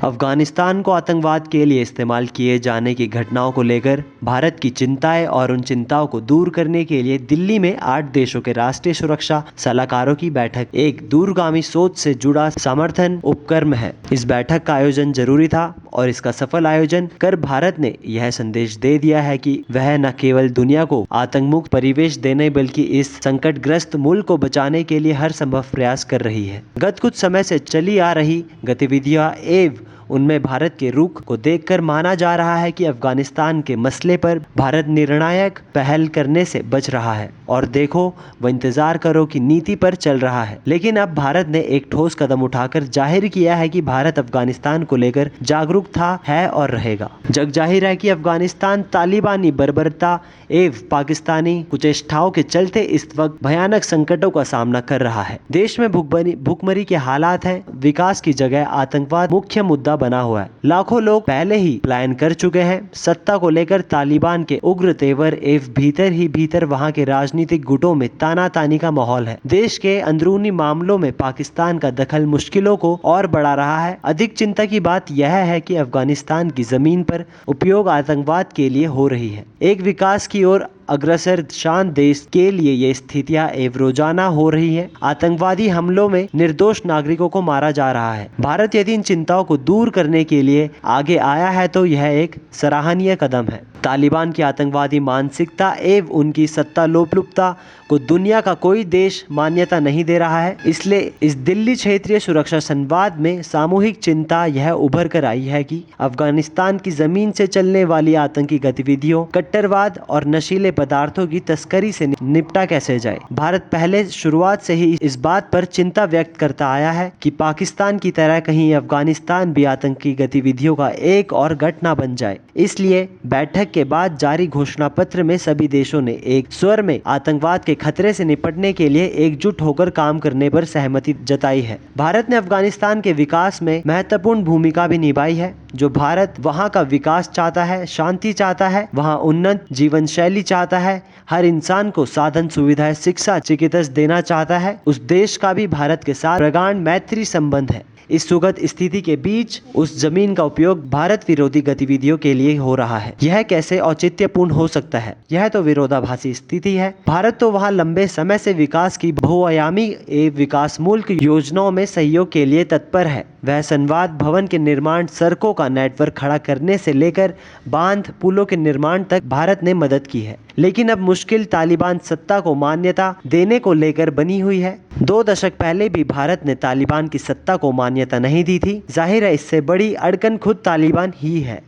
अफगानिस्तान को आतंकवाद के लिए इस्तेमाल किए जाने की घटनाओं को लेकर भारत की चिंताएं और उन चिंताओं को दूर करने के लिए दिल्ली में 8 देशों के राष्ट्रीय सुरक्षा सलाहकारों की बैठक एक दूरगामी सोच से जुड़ा समर्थन उपक्रम है। इस बैठक का आयोजन जरूरी था और इसका सफल आयोजन कर भारत ने यह संदेश दे दिया है कि वह न केवल दुनिया को आतंकमुक्त परिवेश देने बल्कि इस संकटग्रस्त मुल्क को बचाने के लिए हर संभव प्रयास कर रही है। गत कुछ समय से चली आ रही गतिविधियां एवं उनमें भारत के रुख को देखकर माना जा रहा है कि अफगानिस्तान के मसले पर भारत निर्णायक पहल करने से बच रहा है और देखो वह इंतजार करो की नीति पर चल रहा है। लेकिन अब भारत ने एक ठोस कदम उठाकर जाहिर किया है कि भारत अफगानिस्तान को लेकर जागरूक था, है और रहेगा। जग जाहिर है कि अफगानिस्तान तालिबानी बर्बरता एवं पाकिस्तानी कुचेष्टाओं के चलते इस वक्त भयानक संकटों का सामना कर रहा है। देश में भुखमरी के हालात हैं, विकास की जगह आतंकवाद मुख्य मुद्दा बना हुआ है। लाखों लोग पहले ही पलायन कर चुके हैं। सत्ता को लेकर तालिबान के उग्र तेवर एवं भीतर ही भीतर वहां के राजनीतिक गुटों में तानातानी का माहौल है। देश के अंदरूनी मामलों में पाकिस्तान का दखल मुश्किलों को और बढ़ा रहा है। अधिक चिंता की बात यह है कि अफगानिस्तान की जमीन पर उपयोग आतंकवाद के लिए हो रही है। एक विकास की ओर अग्रसर शांत देश के लिए ये स्थितियां एवं रोजाना हो रही है। आतंकवादी हमलों में निर्दोष नागरिकों को मारा जा रहा है। भारत यदि इन चिंताओं को दूर करने के लिए आगे आया है तो यह एक सराहनीय कदम है। तालिबान की आतंकवादी मानसिकता एवं उनकी सत्ता लोलुपता को दुनिया का कोई देश मान्यता नहीं दे रहा है। इसलिए इस दिल्ली क्षेत्रीय सुरक्षा संवाद में सामूहिक चिंता यह उभर कर आई है कि अफगानिस्तान की जमीन से चलने वाली आतंकी गतिविधियों, कट्टरवाद और नशीले पदार्थों की तस्करी से निपटा कैसे जाए। भारत पहले शुरुआत से ही इस बात पर चिंता व्यक्त करता आया है कि पाकिस्तान की तरह कहीं अफगानिस्तान भी आतंकी गतिविधियों का एक और गढ़ न बन जाए। इसलिए बैठक के बाद जारी घोषणा पत्र में सभी देशों ने एक स्वर में आतंकवाद के खतरे से निपटने के लिए एकजुट होकर काम करने पर सहमति जताई है। भारत ने अफगानिस्तान के विकास में महत्वपूर्ण भूमिका भी निभाई है। जो भारत वहां का विकास चाहता है, शांति चाहता है, वहां उन्नत जीवन शैली चाहता है, हर इंसान को साधन सुविधाएं, शिक्षा, चिकित्सा देना चाहता है, उस देश का भी भारत के साथ प्रगाढ़ मैत्री संबंध है। इस सुगत स्थिति के बीच उस जमीन का उपयोग भारत विरोधी गतिविधियों के लिए हो रहा है। यह कैसे औचित्यपूर्ण हो सकता है? यह तो विरोधाभासी स्थिति है। भारत तो वहां लंबे समय से विकास की बहुआयामी एवं विकासमूलक योजनाओं में सहयोग के लिए तत्पर है। वह संवाद भवन के निर्माण, सड़कों का नेटवर्क खड़ा करने से लेकर बांध, पुलों के निर्माण तक भारत ने मदद की है। लेकिन अब मुश्किल तालिबान सत्ता को मान्यता देने को लेकर बनी हुई है। 2 दशक पहले भी भारत ने तालिबान की सत्ता को मान्यता नहीं दी थी। जाहिर है इससे बड़ी अड़कन खुद तालिबान ही है।